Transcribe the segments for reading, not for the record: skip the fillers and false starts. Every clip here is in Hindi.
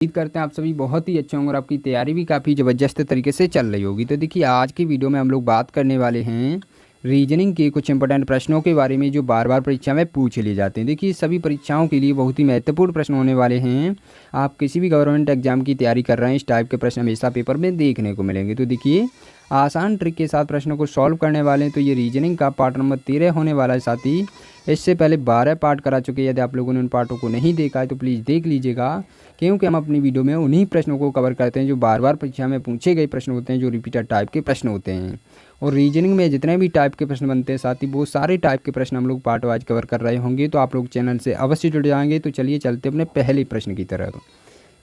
उम्मीद करते हैं आप सभी बहुत ही अच्छे होंगे और आपकी तैयारी भी काफ़ी ज़बरदस्त तरीके से चल रही होगी। तो देखिए आज की वीडियो में हम लोग बात करने वाले हैं रीजनिंग के कुछ इंपॉर्टेंट प्रश्नों के बारे में जो बार बार परीक्षा में पूछ लिए जाते हैं। देखिए सभी परीक्षाओं के लिए बहुत ही महत्वपूर्ण प्रश्न होने वाले हैं। आप किसी भी गवर्नमेंट एग्जाम की तैयारी कर रहे हैं, इस टाइप के प्रश्न हमेशा पेपर में देखने को मिलेंगे। तो देखिए आसान ट्रिक के साथ प्रश्नों को सॉल्व करने वाले हैं। तो ये रीजनिंग का पार्ट नंबर 13 होने वाला है। साथ ही इससे पहले 12 पार्ट करा चुके हैं। यदि आप लोगों ने उन पार्टों को नहीं देखा है तो प्लीज़ देख लीजिएगा, क्योंकि हम अपनी वीडियो में उन्हीं प्रश्नों को कवर करते हैं जो बार बार परीक्षा में पूछे गए प्रश्न होते हैं, जो रिपीटेड टाइप के प्रश्न होते हैं। और रीजनिंग में जितने भी टाइप के प्रश्न बनते हैं, साथ ही वो सारे टाइप के प्रश्न हम लोग पार्ट वाइज कवर कर रहे होंगे। तो आप लोग चैनल से अवश्य जुड़ जाएंगे। तो चलिए चलते अपने पहले प्रश्न की तरफ।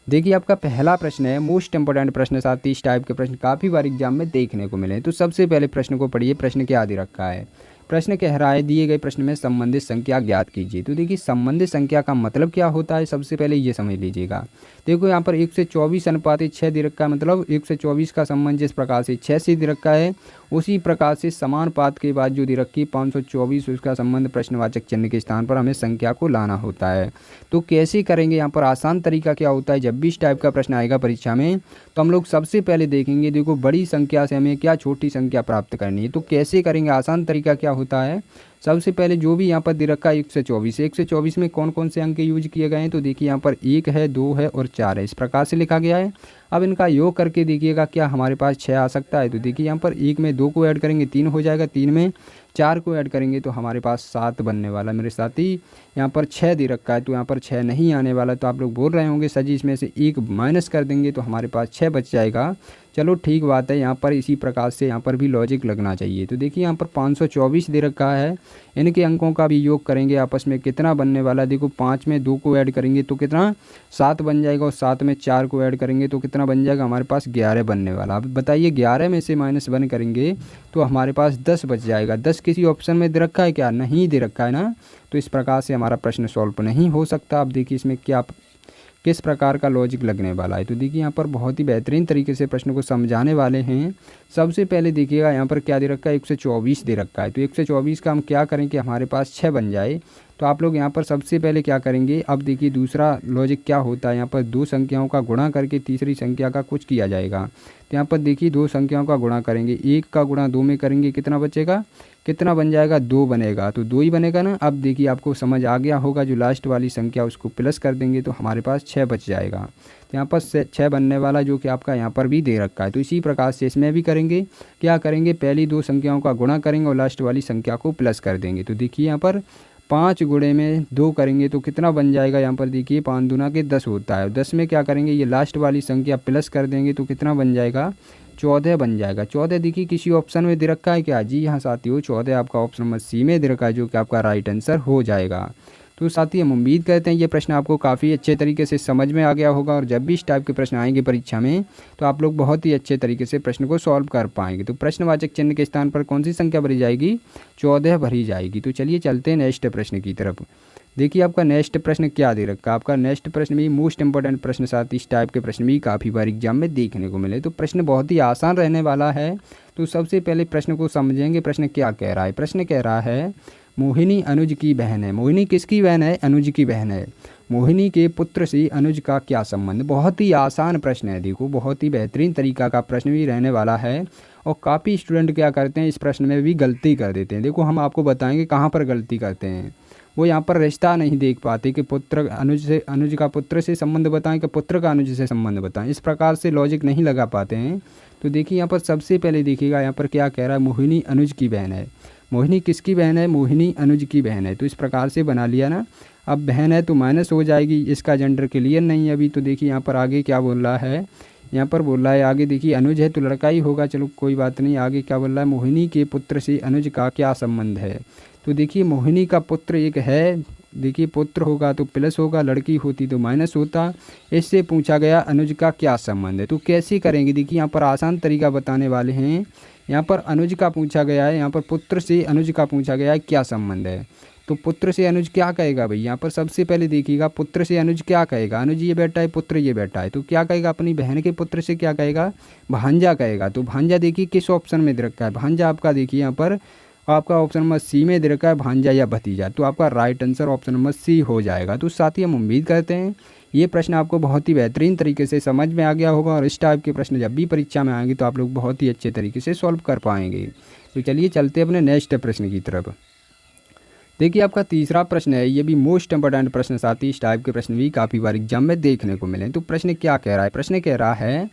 देखिए आपका पहला प्रश्न है मोस्ट इंपोर्टेंट प्रश्न। साथ ही इस टाइप के प्रश्न काफ़ी बार एग्जाम में देखने को मिले हैं। तो सबसे पहले प्रश्न को पढ़िए। प्रश्न क्या दे रखा है? प्रश्न कह रहा है दिए गए प्रश्न में संबंधित संख्या ज्ञात कीजिए। तो देखिए संबंधित संख्या का मतलब क्या होता है, सबसे पहले ये समझ लीजिएगा। देखो यहाँ पर 1 से 24 अनुपात 6 दे रखा है, मतलब 1 से 24 का संबंध जिस प्रकार से 6 से दे रखा है, उसी प्रकार से समानुपात के बाद जो दे रखी 524, उसका संबंध प्रश्नवाचक चिन्ह के स्थान पर हमें संख्या को लाना होता है। तो कैसे करेंगे? यहाँ पर आसान तरीका क्या होता है, जब भी इस टाइप का प्रश्न आएगा परीक्षा में तो हम लोग सबसे पहले देखेंगे, देखो बड़ी संख्या से हमें क्या छोटी संख्या प्राप्त करनी है। तो कैसे करेंगे? आसान तरीका क्या होता है, सबसे पहले जो भी यहाँ पर दे रखा है 1 से 24 में कौन कौन से अंक यूज किए गए हैं, तो देखिए यहाँ पर 1 है, 2 है और 4 है, इस प्रकार से लिखा गया है। अब इनका योग करके देखिएगा क्या हमारे पास 6 आ सकता है। तो देखिए यहाँ पर 1 में 2 को ऐड करेंगे 3 हो जाएगा, 3 में 4 को ऐड करेंगे तो हमारे पास 7 बनने वाला। मेरे साथी यहाँ पर 6 दे रखा है तो यहाँ पर 6 नहीं आने वाला। तो आप लोग बोल रहे होंगे सर जी इसमें से 1 माइनस कर देंगे तो हमारे पास 6 बच जाएगा। चलो ठीक बात है, यहाँ पर इसी प्रकार से यहाँ पर भी लॉजिक लगना चाहिए। तो देखिए यहाँ पर 524 दे रखा है, इनके अंकों का भी योग करेंगे आपस में कितना बनने वाला है। देखो 5 में 2 को ऐड करेंगे तो कितना 7 बन जाएगा, और 7 में 4 को ऐड करेंगे तो कितना बन जाएगा, हमारे पास 11 बनने वाला। अब बताइए 11 में से -1 करेंगे तो हमारे पास 10 बच जाएगा। 10 किसी ऑप्शन में दे रखा है क्या? नहीं दे रखा है ना। तो इस प्रकार से हमारा प्रश्न सॉल्व नहीं हो सकता। अब देखिए इसमें क्या किस प्रकार का लॉजिक लगने वाला है। तो देखिए यहाँ पर बहुत ही बेहतरीन तरीके से प्रश्न को समझाने वाले हैं। सबसे पहले देखिएगा यहाँ पर क्या दे रखा है, 1 से 24 दे रखा है। तो 1 से 24 का हम क्या करें कि हमारे पास 6 बन जाए। तो आप लोग यहाँ पर सबसे पहले क्या करेंगे, अब देखिए दूसरा लॉजिक क्या होता है, यहाँ पर 2 संख्याओं का गुणा करके तीसरी संख्या का कुछ किया जाएगा। तो यहाँ पर देखिए 2 संख्याओं का गुणा करेंगे, 1 का गुणा 2 में करेंगे कितना बचेगा, कितना बन जाएगा, 2 बनेगा। तो 2 ही बनेगा ना। अब देखिए आपको समझ आ गया होगा, जो लास्ट वाली संख्या उसको प्लस कर देंगे तो हमारे पास 6 बच जाएगा। तो यहाँ पर 6 बनने वाला जो कि आपका यहाँ पर भी दे रखा है। तो इसी प्रकार से इसमें भी करेंगे, क्या करेंगे, पहली 2 संख्याओं का गुणा करेंगे और लास्ट वाली संख्या को प्लस कर देंगे। तो देखिए यहाँ पर 5 गुणे में 2 करेंगे तो कितना बन जाएगा, यहाँ पर देखिए 5 दूना के 10 होता है। 10 में क्या करेंगे, ये लास्ट वाली संख्या प्लस कर देंगे तो कितना बन जाएगा, 14 बन जाएगा। 14 देखिए किसी ऑप्शन में दे रखा है क्या? जी हाँ साथियों, 14 आपका ऑप्शन नंबर सी में दे रखा है, जो कि आपका राइट आंसर हो जाएगा। तो साथी हम उम्मीद करते हैं ये प्रश्न आपको काफ़ी अच्छे तरीके से समझ में आ गया होगा, और जब भी इस टाइप के प्रश्न आएंगे परीक्षा में तो आप लोग बहुत ही अच्छे तरीके से प्रश्न को सॉल्व कर पाएंगे। तो प्रश्नवाचक चिन्ह के स्थान पर कौन सी संख्या भरी जाएगी, 14 भरी जाएगी। तो चलिए चलते हैं नेक्स्ट प्रश्न की तरफ। देखिए आपका नेक्स्ट प्रश्न क्या दे रखा है। आपका नेक्स्ट प्रश्न भी मोस्ट इंपॉर्टेंट प्रश्न, साथ इस टाइप के प्रश्न भी काफ़ी बार एग्जाम में देखने को मिले। तो प्रश्न बहुत ही आसान रहने वाला है। तो सबसे पहले प्रश्न को समझेंगे, प्रश्न क्या कह रहा है। प्रश्न कह रहा है मोहिनी अनुज की बहन है। मोहिनी किसकी बहन है? अनुज की बहन है। मोहिनी के पुत्र से अनुज का क्या संबंध? बहुत ही आसान प्रश्न है। देखो बहुत ही बेहतरीन तरीका का प्रश्न भी रहने वाला है, और काफ़ी स्टूडेंट क्या करते हैं इस प्रश्न में भी गलती कर देते हैं। देखो हम आपको बताएंगे कहाँ पर गलती करते हैं। वो यहाँ पर रिश्ता नहीं देख पाते कि पुत्र अनुज का पुत्र से संबंध बताएं कि पुत्र का अनुज से संबंध बताएं, इस प्रकार से लॉजिक नहीं लगा पाते हैं। तो देखिए यहाँ पर सबसे पहले देखिएगा यहाँ पर क्या कह रहा है, मोहिनी अनुज की बहन है। मोहिनी किसकी बहन है? मोहिनी अनुज की बहन है। तो इस प्रकार से बना लिया ना। अब बहन है तो माइनस हो जाएगी, इसका जेंडर क्लियर नहीं है अभी। तो देखिए यहाँ पर आगे क्या बोल रहा है, यहाँ पर बोल रहा है आगे देखिए अनुज है तो लड़का ही होगा, चलो कोई बात नहीं। आगे क्या बोल रहा है, मोहिनी के पुत्र से अनुज का क्या संबंध है। तो देखिए मोहिनी का पुत्र एक है, देखिए पुत्र होगा तो प्लस होगा, लड़की होती तो माइनस होता। इससे पूछा गया अनुज का क्या संबंध है। तो कैसे करेंगे, देखिए यहाँ पर आसान तरीका बताने वाले हैं। यहाँ पर अनुज का पूछा गया है, यहाँ पर पुत्र से अनुज का पूछा गया है क्या संबंध है। तो पुत्र से अनुज क्या कहेगा भाई, यहाँ पर सबसे पहले देखिएगा पुत्र से अनुज क्या कहेगा, अनुज ये बेटा है, पुत्र ये बेटा है। तो क्या कहेगा, अपनी बहन के पुत्र से क्या कहेगा, भांजा कहेगा। तो भांजा देखिए किस ऑप्शन में दे रखा है, भांजा आपका देखिए यहाँ पर आपका ऑप्शन नंबर सी में दे रखा है, भांजा या भतीजा। तो आपका right answer option number C हो जाएगा। तो साथ ही हम उम्मीद करते हैं ये प्रश्न आपको बहुत ही बेहतरीन तरीके से समझ में आ गया होगा और इस टाइप के प्रश्न जब भी परीक्षा में आएंगे तो आप लोग बहुत ही अच्छे तरीके से सॉल्व कर पाएंगे। तो चलिए चलते अपने नेक्स्ट प्रश्न की तरफ। देखिए आपका तीसरा प्रश्न है, ये भी मोस्ट इंपॉर्टेंट प्रश्न, साथ ही इस टाइप के प्रश्न भी काफ़ी बार एग्जाम में देखने को मिले। तो प्रश्न क्या कह रहा है? प्रश्न कह रहा है,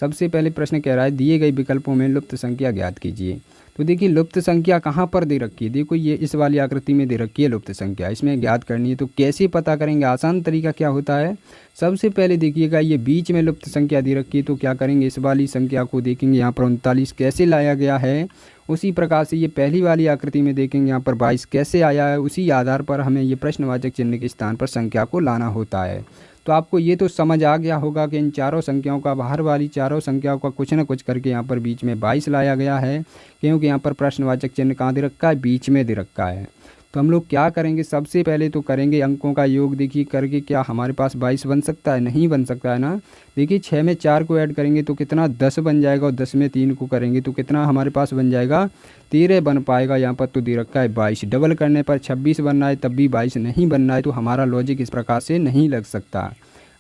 सबसे पहले प्रश्न कह रहा है दिए गए विकल्पों में लुप्त संख्या ज्ञात कीजिए। तो देखिए लुप्त संख्या कहाँ पर दे रखी है? देखो ये इस वाली आकृति में दे रखी है लुप्त संख्या, इसमें ज्ञात करनी है। तो कैसे पता करेंगे? आसान तरीका क्या होता है, सबसे पहले देखिएगा ये बीच में लुप्त संख्या दे रखी है, तो क्या करेंगे, इस वाली संख्या को देखेंगे यहाँ पर 39 कैसे लाया गया है। उसी प्रकार से ये पहली वाली आकृति में देखेंगे यहाँ पर 22 कैसे आया है। उसी आधार पर हमें ये प्रश्नवाचक चिन्ह के स्थान पर संख्या को लाना होता है। तो आपको ये तो समझ आ गया होगा कि इन चारों संख्याओं का, बाहर वाली चारों संख्याओं का कुछ न कुछ करके यहाँ पर बीच में 22 लाया गया है, क्योंकि यहाँ पर प्रश्नवाचक चिन्ह कहाँ दे रखा है? बीच में दे रखा है। तो हम लोग क्या करेंगे, सबसे पहले तो करेंगे अंकों का योग। देखिए करके क्या हमारे पास 22 बन सकता है? नहीं बन सकता है ना। देखिए 6 में 4 को ऐड करेंगे तो कितना 10 बन जाएगा, और 10 में 3 को करेंगे तो कितना हमारे पास बन जाएगा? 13 बन पाएगा। यहाँ पर तो दे रखा है 22, डबल करने पर 26 बनना है, तब भी 22 नहीं बनना है। तो हमारा लॉजिक इस प्रकार से नहीं लग सकता।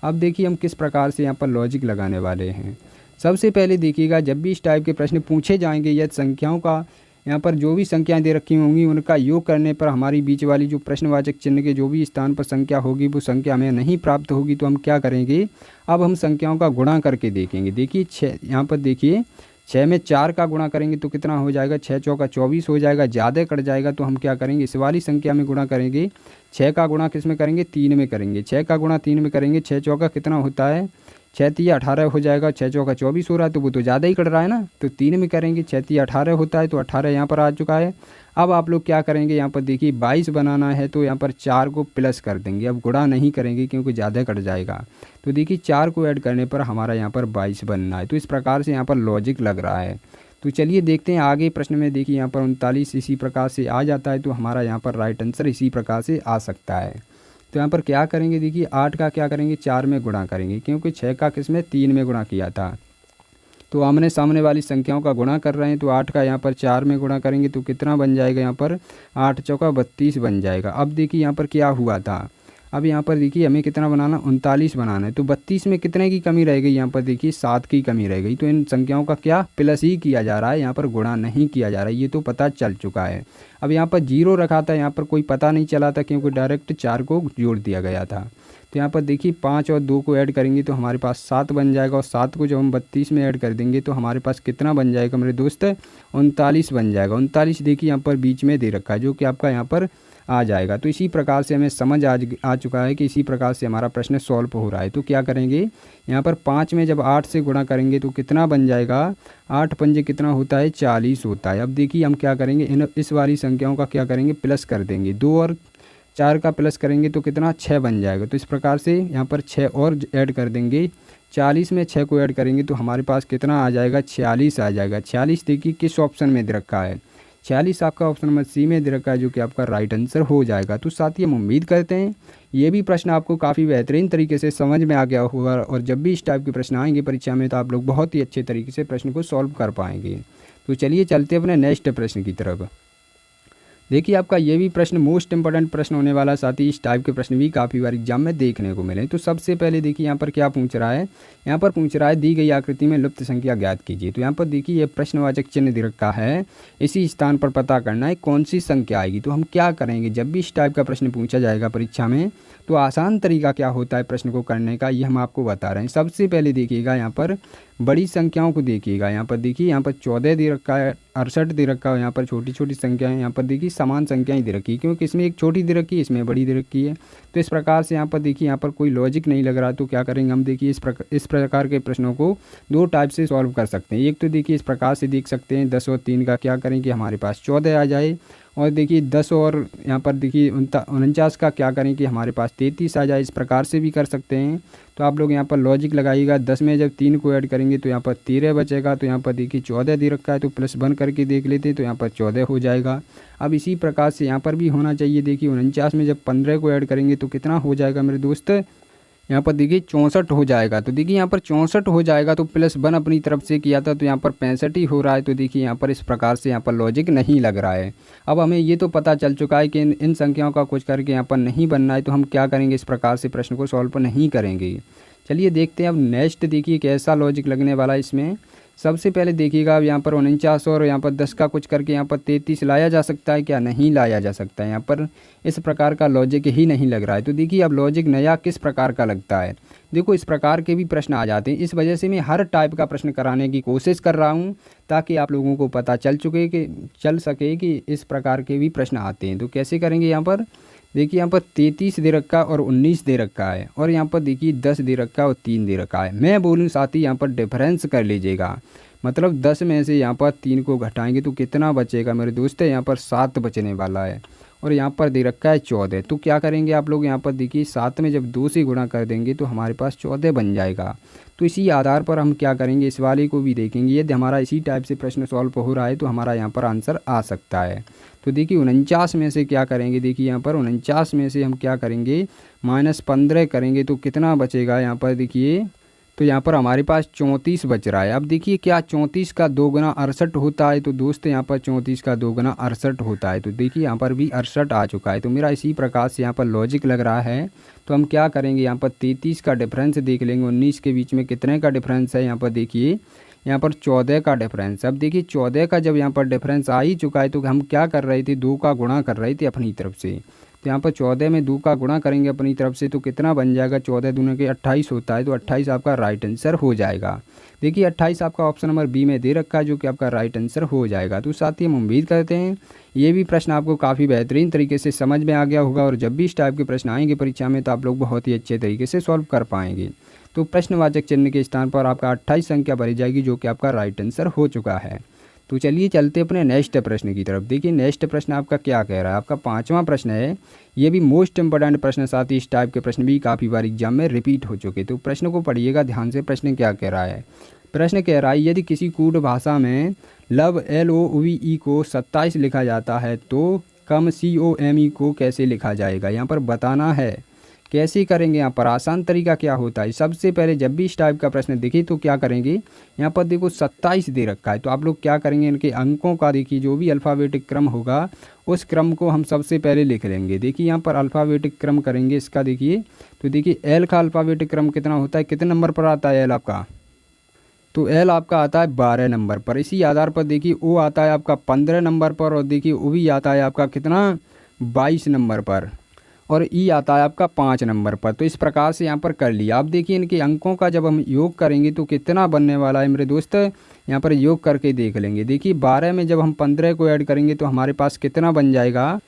अब देखिए हम किस प्रकार से यहाँ पर लॉजिक लगाने वाले हैं। सबसे पहले देखिएगा जब भी इस टाइप के प्रश्न पूछे जाएंगे, यदि संख्याओं का यहाँ पर जो भी संख्याएं दे रखी होंगी उनका योग करने पर हमारी बीच वाली जो प्रश्नवाचक चिन्ह के जो भी स्थान पर संख्या होगी वो संख्या हमें नहीं प्राप्त होगी, तो हम क्या करेंगे, अब हम संख्याओं का गुणा करके देखेंगे। देखिए 6, यहाँ पर देखिए 6 में 4 का गुणा करेंगे तो कितना हो जाएगा? 6 चौका 24 हो जाएगा, ज़्यादा कट जाएगा। तो हम क्या करेंगे, इस वाली संख्या में गुणा करेंगे। 6 का गुणा किस में करेंगे? 3 में करेंगे। 6 का गुणा 3 में करेंगे, 6 चौका कितना होता है? 6 तिया 18 हो जाएगा। 6 चौका 24 हो रहा है, तो वो तो ज़्यादा ही कट रहा है ना। तो 3 में करेंगे, 6 तिया 18 होता है, तो 18 यहाँ पर आ चुका है। अब आप लोग क्या करेंगे, यहाँ पर देखिए 22 बनाना है तो यहाँ पर 4 को प्लस कर देंगे। अब गुणा नहीं करेंगे क्योंकि ज़्यादा कट जाएगा। तो देखिए 4 को ऐड करने पर हमारा यहाँ पर 22 बनना है। तो इस प्रकार से यहाँ पर लॉजिक लग रहा है। तो चलिए देखते हैं आगे प्रश्न में। देखिए यहाँ पर 39 इसी प्रकार से आ जाता है, तो हमारा यहाँ पर राइट आंसर इसी प्रकार से आ सकता है। तो यहाँ पर क्या करेंगे, देखिए 8 का क्या करेंगे, 4 में गुणा करेंगे, क्योंकि 6 का किस में 3 में गुणा किया था। तो आमने सामने वाली संख्याओं का गुणा कर रहे हैं, तो 8 का यहाँ पर 4 में गुणा करेंगे तो कितना बन जाएगा? यहाँ पर 8 चौका 32 बन जाएगा। अब देखिए यहाँ पर क्या हुआ था, अब यहाँ पर देखिए हमें कितना बनाना, 39 बनाना है। तो 32 में कितने की कमी रहेगी? यहाँ पर देखिए 7 की कमी रह गई। तो इन संख्याओं का क्या प्लस ही किया जा रहा है, यहाँ पर गुणा नहीं किया जा रहा है, ये तो पता चल चुका है। अब यहाँ पर 0 रखा था, यहाँ पर कोई पता नहीं चला था क्योंकि डायरेक्ट 4 को जोड़ दिया गया था। तो यहाँ पर देखिए 5 और 2 को ऐड करेंगे तो हमारे पास 7 बन जाएगा, और 7 को जब हम 32 में ऐड कर देंगे तो हमारे पास कितना बन जाएगा मेरे दोस्त? 39 बन जाएगा। 39 देखिए यहाँ पर बीच में दे रखा है, जो कि आपका यहाँ पर आ जाएगा। तो इसी प्रकार से हमें समझ आ चुका है कि इसी प्रकार से हमारा प्रश्न सॉल्व हो रहा है। तो क्या करेंगे, यहाँ पर 5 में जब 8 से गुणा करेंगे तो कितना बन जाएगा? 8 पंजे कितना होता है? 40 होता है। अब देखिए हम क्या करेंगे, इस वाली संख्याओं का क्या करेंगे, प्लस कर देंगे। 2 और 4 का प्लस करेंगे तो कितना? 6 बन जाएगा। तो इस प्रकार से यहाँ पर 6 और ऐड कर देंगे। 40 में 6 को ऐड करेंगे तो हमारे पास कितना आ जाएगा? 46 आ जाएगा। 46 देखिए किस ऑप्शन में दे रखा है? 46 आपका ऑप्शन नंबर सी में दे रखा है, जो कि आपका राइट आंसर हो जाएगा। तो साथ हम उम्मीद करते हैं ये भी प्रश्न आपको काफ़ी बेहतरीन तरीके से समझ में आ गया होगा, और जब भी इस टाइप के प्रश्न आएंगे परीक्षा में तो आप लोग बहुत ही अच्छे तरीके से प्रश्न को सॉल्व कर पाएंगे। तो चलिए चलते अपने नेक्स्ट प्रश्न की तरफ। देखिए आपका ये भी प्रश्न मोस्ट इंपॉर्टेंट प्रश्न होने वाला, साथ ही इस टाइप के प्रश्न भी काफ़ी बार एग्जाम में देखने को मिले। तो सबसे पहले देखिए यहाँ पर क्या पूछ रहा है, यहाँ पर पूछ रहा है दी गई आकृति में लुप्त संख्या ज्ञात कीजिए। तो यहाँ पर देखिए ये प्रश्नवाचक चिन्ह दे रखा है, इसी स्थान पर पता करना है कौन सी संख्या आएगी। तो हम क्या करेंगे, जब भी इस टाइप का प्रश्न पूछा जाएगा परीक्षा में तो आसान तरीका क्या होता है प्रश्न को करने का, ये हम आपको बता रहे हैं। सबसे पहले देखिएगा यहाँ पर बड़ी संख्याओं को देखिएगा। यहाँ पर देखिए यहाँ पर 14 दे रखा है, 68 दे रखा है। यहाँ पर छोटी छोटी संख्याएं, यहाँ पर देखिए समान संख्याएं दे रखी है, क्योंकि इसमें एक छोटी दे रखी है, इसमें बड़ी दे रखी है। तो इस प्रकार से यहाँ पर देखिए यहाँ पर कोई लॉजिक नहीं लग रहा। तो क्या करेंगे हम, देखिए इस प्रकार के प्रश्नों को 2 टाइप से सॉल्व कर सकते हैं। एक तो देखिए इस प्रकार से देख सकते हैं, 10 और 3 का क्या करें कि हमारे पास 14 आ जाए, और देखिए 10 और यहाँ पर देखिए 49 का क्या करें कि हमारे पास 33 आ जाए। इस प्रकार से भी कर सकते हैं। तो आप लोग यहाँ पर लॉजिक लगाइएगा। 10 में जब 3 को ऐड करेंगे तो यहाँ पर 13 बचेगा। तो यहाँ पर देखिए 14 दे रखा है, तो प्लस 1 करके देख लेते हैं, तो यहाँ पर 14 हो जाएगा। अब इसी प्रकार से यहाँ पर भी होना चाहिए। देखिए 49 में जब 15 को ऐड करेंगे तो कितना हो जाएगा मेरे दोस्त? यहाँ पर देखिए 64 हो जाएगा। तो देखिए यहाँ पर 64 हो जाएगा तो +1 अपनी तरफ से किया था तो यहाँ पर 65 ही हो रहा है। तो देखिए यहाँ पर इस प्रकार से यहाँ पर लॉजिक नहीं लग रहा है। अब हमें ये तो पता चल चुका है कि इन संख्याओं का कुछ करके यहाँ पर नहीं बनना है, तो हम क्या करेंगे, इस प्रकार से प्रश्न को सॉल्व नहीं करेंगे। चलिए देखते हैं अब नेक्स्ट, देखिए कैसा लॉजिक लगने वाला है इसमें। सबसे पहले देखिएगा अब यहाँ पर 49 और यहाँ पर 10 का कुछ करके यहाँ पर 33 लाया जा सकता है क्या? नहीं लाया जा सकता है। यहाँ पर इस प्रकार का लॉजिक ही नहीं लग रहा है। तो देखिए अब लॉजिक नया किस प्रकार का लगता है। देखो इस प्रकार के भी प्रश्न आ जाते हैं, इस वजह से मैं हर टाइप का प्रश्न कराने की कोशिश कर रहा हूँ ताकि आप लोगों को पता चल सके कि इस प्रकार के भी प्रश्न आते हैं। तो कैसे करेंगे, यहाँ पर देखिए यहाँ पर 33 दे रखा और 19 दे रखा है, और यहाँ पर देखिए 10 दे रखा और 3 दे रखा है। मैं बोलूँ साथ ही यहाँ पर डिफरेंस कर लीजिएगा, मतलब 10 में से यहाँ पर 3 को घटाएंगे तो कितना बचेगा मेरे दोस्त, यहाँ पर 7 बचने वाला है। और यहाँ पर दे रखा है 14। तो क्या करेंगे आप लोग, यहाँ पर देखिए 7 में जब 2 से गुणा कर देंगे तो हमारे पास 14 बन जाएगा। तो इसी आधार पर हम क्या करेंगे, इस वाले को भी देखेंगे। यदि हमारा इसी टाइप से प्रश्न सॉल्व हो रहा है तो हमारा यहाँ पर आंसर आ सकता है। तो देखिए 49 में से क्या करेंगे, देखिए यहाँ पर 49 में से हम क्या करेंगे, -15 करेंगे तो कितना बचेगा यहाँ पर देखिए, तो यहाँ पर हमारे पास 34 बच रहा है। अब देखिए क्या 34 का 2 गुना 68 होता है, तो दोस्त यहाँ पर 34 का 2 गुना 68 होता है। तो देखिए यहाँ पर भी 68 आ चुका है। तो मेरा इसी प्रकार से यहाँ पर लॉजिक लग रहा है। तो हम क्या करेंगे, यहाँ पर 33 का डिफरेंस देख लेंगे, 19 के बीच में कितने का डिफरेंस है, यहाँ पर देखिए यहाँ पर 14 का डिफरेंस। अब देखिए 14 का जब यहाँ पर डिफरेंस आ ही चुका है तो हम क्या कर रहे थे, 2 का गुणा कर रहे थे अपनी तरफ से। तो यहाँ पर 14 में 2 का गुणा करेंगे अपनी तरफ से तो कितना बन जाएगा, 14 दूनी के 28 होता है। तो 28 आपका राइट आंसर हो जाएगा। देखिए 28 आपका ऑप्शन नंबर बी में दे रखा है, जो कि आपका राइट आंसर हो जाएगा। तो साथ ही हम उम्मीद करते हैं ये भी प्रश्न आपको काफ़ी बेहतरीन तरीके से समझ में आ गया होगा, और जब भी इस टाइप के प्रश्न आएंगे परीक्षा में तो आप लोग बहुत ही अच्छे तरीके से सॉल्व कर पाएंगे। तो प्रश्नवाचक चिन्ह के स्थान पर आपका 28 संख्या भरी जाएगी, जो कि आपका राइट आंसर हो चुका है। तो चलिए चलते अपने नेक्स्ट प्रश्न की तरफ। देखिए नेक्स्ट प्रश्न आपका क्या कह रहा है, आपका 5वां प्रश्न है। ये भी मोस्ट इंपॉर्टेंट प्रश्न, साथ ही इस टाइप के प्रश्न भी काफ़ी बार एग्जाम में रिपीट हो चुके। तो प्रश्न को पढ़िएगा ध्यान से, प्रश्न क्या कह रहा है। प्रश्न कह रहा है यदि किसी कूट भाषा में लव LOVE को 27 लिखा जाता है तो कम COME को कैसे लिखा जाएगा, यहाँ पर बताना है। कैसे करेंगे, यहाँ पर आसान तरीका क्या होता है। सबसे पहले जब भी इस टाइप का प्रश्न दिखे तो क्या करेंगे, यहाँ पर देखो 27 दे रखा है, तो आप लोग क्या करेंगे, इनके अंकों का देखिए जो भी अल्फ़ाबेटिक क्रम होगा उस क्रम को हम सबसे पहले लिख लेंगे। देखिए यहाँ पर अल्फ़ाबेटिक क्रम करेंगे इसका, देखिए तो देखिए एल का अल्फ़ाबेटिक क्रम कितना होता है, कितने नंबर पर आता है एल आपका, तो एल आपका आता है 12 नंबर पर। इसी आधार पर देखिए ओ आता है आपका 15 नंबर पर, और देखिए ओ भी आता है आपका कितना 22 नंबर पर, और ई आता है आपका 5 नंबर पर। तो इस प्रकार से यहाँ पर कर लिया। अब देखिए इनके अंकों का जब हम योग करेंगे तो कितना बनने वाला है मेरे दोस्त, यहाँ पर योग करके देख लेंगे। देखिए 12 में जब हम 15 को ऐड करेंगे तो हमारे पास कितना बन जाएगा,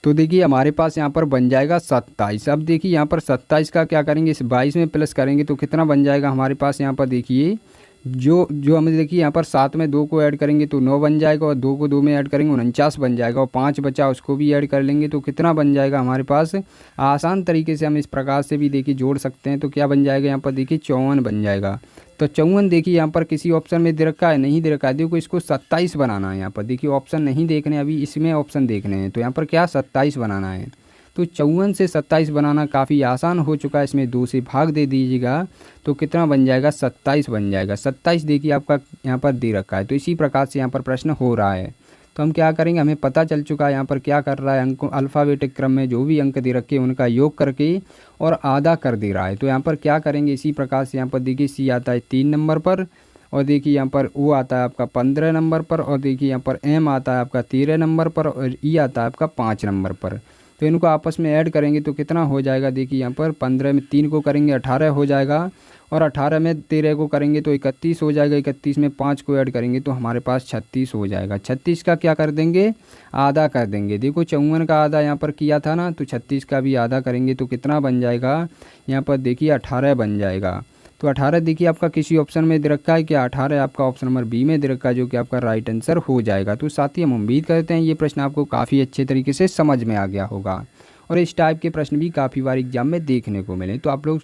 तो देखिए हमारे पास यहाँ पर बन जाएगा 27। अब देखिए यहाँ पर 27 का क्या करेंगे, इस 22 में प्लस करेंगे तो कितना बन जाएगा हमारे पास, यहाँ पर देखिए जो हमें देखिए यहाँ पर 7 में 2 को ऐड करेंगे तो 9 बन जाएगा, और 2 को 2 में ऐड करेंगे 49 बन जाएगा, और 5 बचा उसको भी ऐड कर लेंगे तो कितना बन जाएगा हमारे पास। आसान तरीके से हम इस प्रकार से भी देखिए जोड़ सकते हैं। तो क्या बन जाएगा, यहाँ पर देखिए 54 बन जाएगा। तो 54 देखिए यहाँ पर किसी ऑप्शन में दे रखा है, नहीं दे रखा है, देखो इसको 27 बनाना है। यहाँ पर देखिए ऑप्शन नहीं देखने, अभी इसमें ऑप्शन देखने हैं। तो यहाँ पर क्या 27 बनाना है। तो 54 से 27 बनाना काफ़ी आसान हो चुका है। इसमें 2 से भाग दे दीजिएगा तो कितना बन जाएगा, 27 बन जाएगा। 27 देखिए आपका यहाँ पर दे रखा है। तो इसी प्रकार से यहाँ पर प्रश्न हो रहा है। तो हम क्या करेंगे, हमें पता चल चुका है यहाँ पर क्या कर रहा है, अंकों अल्फ़ाबेटिक क्रम में जो भी अंक दे रखे हैं उनका योग करके और आधा कर दे रहा है। तो यहाँ पर क्या करेंगे, इसी प्रकार से यहाँ पर देखिए सी आता है 3 नंबर पर, और देखिए यहाँ पर ओ आता है आपका 15 नंबर पर, और देखिए यहाँ पर एम आता है आपका 13 नंबर पर, और ई आता है आपका 5 नंबर पर। तो इनको आपस में ऐड करेंगे तो कितना हो जाएगा, देखिए यहाँ पर 15 में 3 को करेंगे 18 हो जाएगा, और 18 में 13 को करेंगे तो 31 हो जाएगा, 31 में 5 को ऐड करेंगे तो हमारे पास 36 हो जाएगा। 36 का क्या कर देंगे, आधा कर देंगे। देखो 54 का आधा यहाँ पर किया था ना, तो 36 का भी आधा करेंगे तो कितना बन जाएगा, यहाँ पर देखिए 18 बन जाएगा। तो 18 देखिए आपका किसी ऑप्शन में दे रखा है क्या, 18 आपका ऑप्शन नंबर बी में दे रखा है, जो कि आपका राइट आंसर हो जाएगा। तो साथ ही हम उम्मीद करते हैं ये प्रश्न आपको काफ़ी अच्छे तरीके से समझ में आ गया होगा, और इस टाइप के प्रश्न भी काफ़ी बार एग्जाम में देखने को मिले। तो आप लोग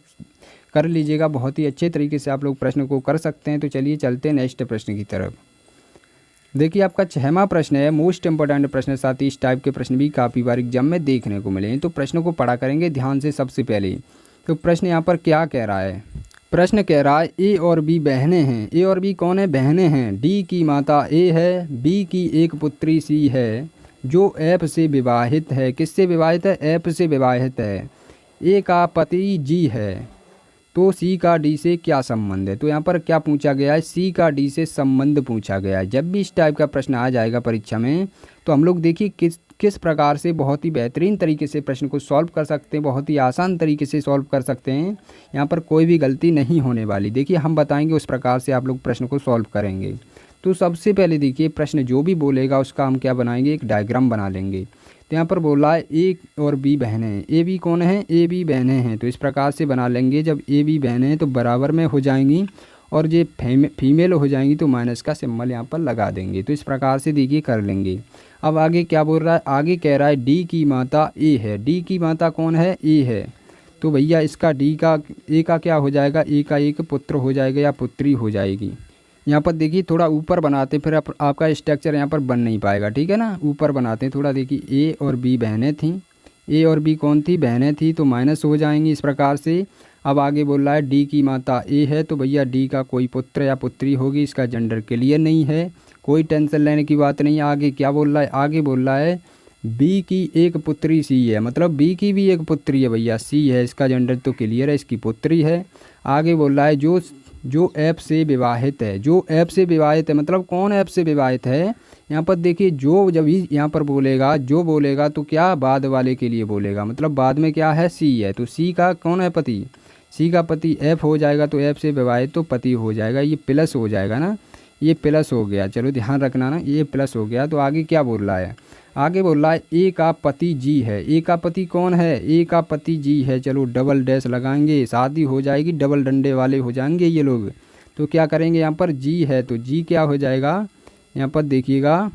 कर लीजिएगा, बहुत ही अच्छे तरीके से आप लोग प्रश्न को कर सकते हैं। तो चलिए चलते हैं नेक्स्ट प्रश्न की तरफ। देखिए आपका 6वां प्रश्न है, मोस्ट इंपॉर्टेंट प्रश्न, साथ ही इस टाइप के प्रश्न भी काफ़ी बार एग्जाम में देखने को मिले हैं। तो प्रश्न को पढ़ा करेंगे ध्यान से। सबसे पहले तो प्रश्न यहाँ पर क्या कह रहा है, प्रश्न कह रहा है ए और बी बहनें हैं। ए और बी कौन है, बहनें हैं। डी की माता ए है, बी की एक पुत्री सी है जो एफ से विवाहित है। किससे विवाहित है, एफ से विवाहित है। ए का पति जी है, तो सी का डी से क्या संबंध है। तो यहाँ पर क्या पूछा गया है, सी का डी से संबंध पूछा गया है। जब भी इस टाइप का प्रश्न आ जाएगा परीक्षा में तो हम लोग देखिए किस प्रकार से बहुत ही बेहतरीन तरीके से प्रश्न को सॉल्व कर सकते हैं, बहुत ही आसान तरीके से सॉल्व कर सकते हैं। यहाँ पर कोई भी गलती नहीं होने वाली। देखिए हम बताएंगे उस प्रकार से आप लोग प्रश्न को सॉल्व करेंगे। तो सबसे पहले देखिए प्रश्न जो भी बोलेगा उसका हम क्या बनाएंगे, एक डायग्राम बना लेंगे। तो यहाँ पर बोला है ए और बी बहनें हैं। ए बी कौन है, ए बी बहनें हैं। तो इस प्रकार से बना लेंगे। जब ए बी बहनें हैं तो बराबर में हो जाएंगी और ये फीमेल हो जाएंगी तो माइनस का सिंबल यहाँ पर लगा देंगे। तो इस प्रकार से देखिए कर लेंगे। अब आगे क्या बोल रहा है, आगे कह रहा है डी की माता ए है। डी की माता कौन है, ए है। तो भैया इसका डी का ए का क्या हो जाएगा, ए का एक पुत्र हो जाएगा या पुत्री हो जाएगी। यहाँ पर देखिए थोड़ा ऊपर बनाते फिर आपका स्ट्रक्चर यहाँ पर बन नहीं पाएगा, ठीक है ना। ऊपर बनाते हैं थोड़ा। देखिए ए और बी बहनें थीं, ए और बी कौन थी, बहनें थी, तो माइनस हो जाएंगी इस प्रकार से। अब आगे बोल रहा है डी की माता ए है, तो भैया डी का कोई पुत्र या पुत्री होगी। इसका जेंडर क्लियर नहीं है, कोई टेंशन लेने की बात नहीं है। आगे क्या बोल रहा है, आगे बोल रहा है बी की एक पुत्री सी है, मतलब बी की भी एक पुत्री है भैया, सी है। इसका जेंडर तो क्लियर है, इसकी पुत्री है। आगे बोल रहा है जो एफ से विवाहित है। जो एफ से विवाहित है मतलब कौन एफ से विवाहित है। यहाँ पर देखिए जो जब ही यहाँ पर बोलेगा, जो बोलेगा तो क्या बाद वाले के लिए बोलेगा, मतलब बाद में क्या है, सी है। तो सी का कौन है, पति। सी का पति एफ हो जाएगा, तो एफ से विवाहित तो पति हो जाएगा। ये प्लस हो जाएगा ना, ये प्लस हो गया। चलो ध्यान रखना ना, ये प्लस हो गया। तो आगे क्या बोल रहा है, आगे बोल रहा है ए का पति जी है। ए का पति कौन है, ए का पति जी है। चलो डबल डैश लगाएंगे, शादी हो जाएगी, डबल डंडे वाले हो जाएंगे ये लोग। तो क्या करेंगे, यहाँ पर जी है तो जी क्या हो जाएगा, यहाँ पर देखिएगा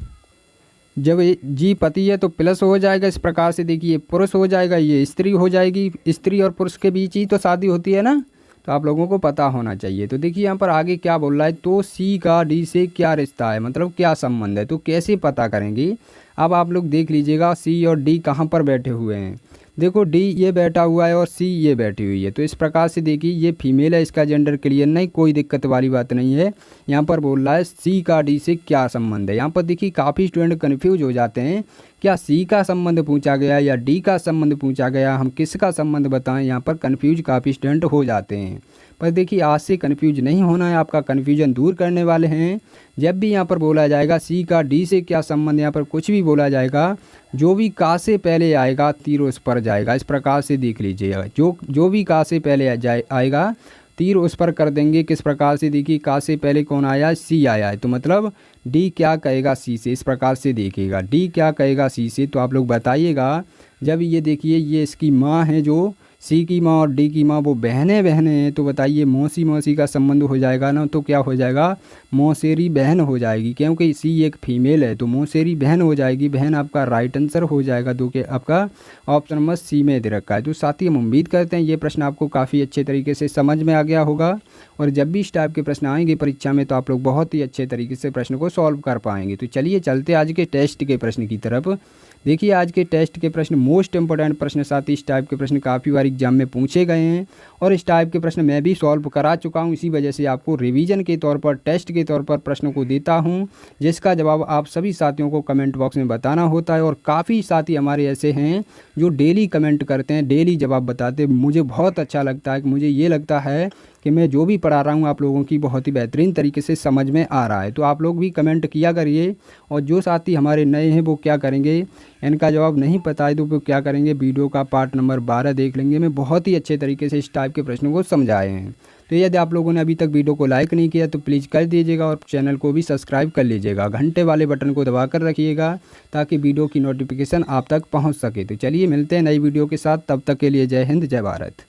जब जी पति है तो प्लस हो जाएगा। इस प्रकार से देखिए पुरुष हो जाएगा, ये स्त्री हो जाएगी। स्त्री और पुरुष के बीच ही तो शादी होती है ना, तो आप लोगों को पता होना चाहिए। तो देखिए यहाँ पर आगे क्या बोल रहा है, तो सी का डी से क्या रिश्ता है, मतलब क्या संबंध है। तो कैसे पता करेंगे, अब आप लोग देख लीजिएगा सी और डी कहाँ पर बैठे हुए हैं। देखो डी ये बैठा हुआ है और सी ये बैठी हुई है। तो इस प्रकार से देखिए ये फीमेल है, इसका जेंडर क्लियर नहीं, कोई दिक्कत वाली बात नहीं है। यहाँ पर बोल रहा है सी का डी से क्या संबंध है। यहाँ पर देखिए काफ़ी स्टूडेंट कन्फ्यूज हो जाते हैं, क्या सी का संबंध पूछा गया या डी का संबंध पूछा गया, हम किसका संबंध बताएं। यहाँ पर कन्फ्यूज काफ़ी स्टूडेंट हो जाते हैं। पर देखिए आज से कन्फ्यूज नहीं होना है, आपका कन्फ्यूजन दूर करने वाले हैं। जब भी यहाँ पर बोला जाएगा सी का डी से क्या संबंध, यहाँ पर कुछ भी बोला जाएगा, जो भी का से पहले आएगा तीर उस पर जाएगा। इस प्रकार से देख लीजिएगा, जो भी का से पहले आएगा तीर उस पर कर देंगे। किस प्रकार से देखिए का से पहले कौन आया है, सी आया है, तो मतलब डी क्या कहेगा सी से। इस प्रकार से देखिएगा डी क्या कहेगा सी से, तो आप लोग बताइएगा। जब ये देखिए ये इसकी माँ है, जो सी की माँ और डी की माँ वो बहनें हैं, तो बताइए मौसी का संबंध हो जाएगा ना, तो क्या हो जाएगा, मौसेरी बहन हो जाएगी। क्योंकि सी एक फीमेल है तो मौसेरी बहन हो जाएगी। बहन आपका राइट आंसर हो जाएगा, तो कि आपका ऑप्शन नंबर सी में दे रखा है। तो साथ ही हम उम्मीद करते हैं ये प्रश्न आपको काफ़ी अच्छे तरीके से समझ में आ गया होगा, और जब भी इस टाइप के प्रश्न आएंगे परीक्षा में तो आप लोग बहुत ही अच्छे तरीके से प्रश्न को सॉल्व कर पाएंगे। तो चलिए चलते आज के टेस्ट के प्रश्न की तरफ। देखिए आज के टेस्ट के प्रश्न मोस्ट इंपॉर्टेंट प्रश्न, साथ ही इस टाइप के प्रश्न काफ़ी बार एग्जाम में पूछे गए हैं, और इस टाइप के प्रश्न मैं भी सॉल्व करा चुका हूं। इसी वजह से आपको रिवीजन के तौर पर, टेस्ट के तौर पर प्रश्नों को देता हूं, जिसका जवाब आप सभी साथियों को कमेंट बॉक्स में बताना होता है। और काफ़ी साथी हमारे ऐसे हैं जो डेली कमेंट करते हैं, डेली जवाब बताते हैं। मुझे बहुत अच्छा लगता है कि मुझे ये लगता है कि मैं जो भी पढ़ा रहा हूँ आप लोगों की बहुत ही बेहतरीन तरीके से समझ में आ रहा है। तो आप लोग भी कमेंट किया करिए, और जो साथी हमारे नए हैं वो क्या करेंगे, इनका जवाब नहीं पता है तो वो क्या करेंगे, वीडियो का पार्ट नंबर 12 देख लेंगे। मैं बहुत ही अच्छे तरीके से इस टाइप के प्रश्नों को समझाए हैं। तो यदि आप लोगों ने अभी तक वीडियो को लाइक नहीं किया तो प्लीज़ कर दीजिएगा, और चैनल को भी सब्सक्राइब कर लीजिएगा। घंटे वाले बटन को दबा कर रखिएगा ताकि वीडियो की नोटिफिकेशन आप तक पहुँच सके। तो चलिए मिलते हैं नई वीडियो के साथ, तब तक के लिए जय हिंद जय भारत।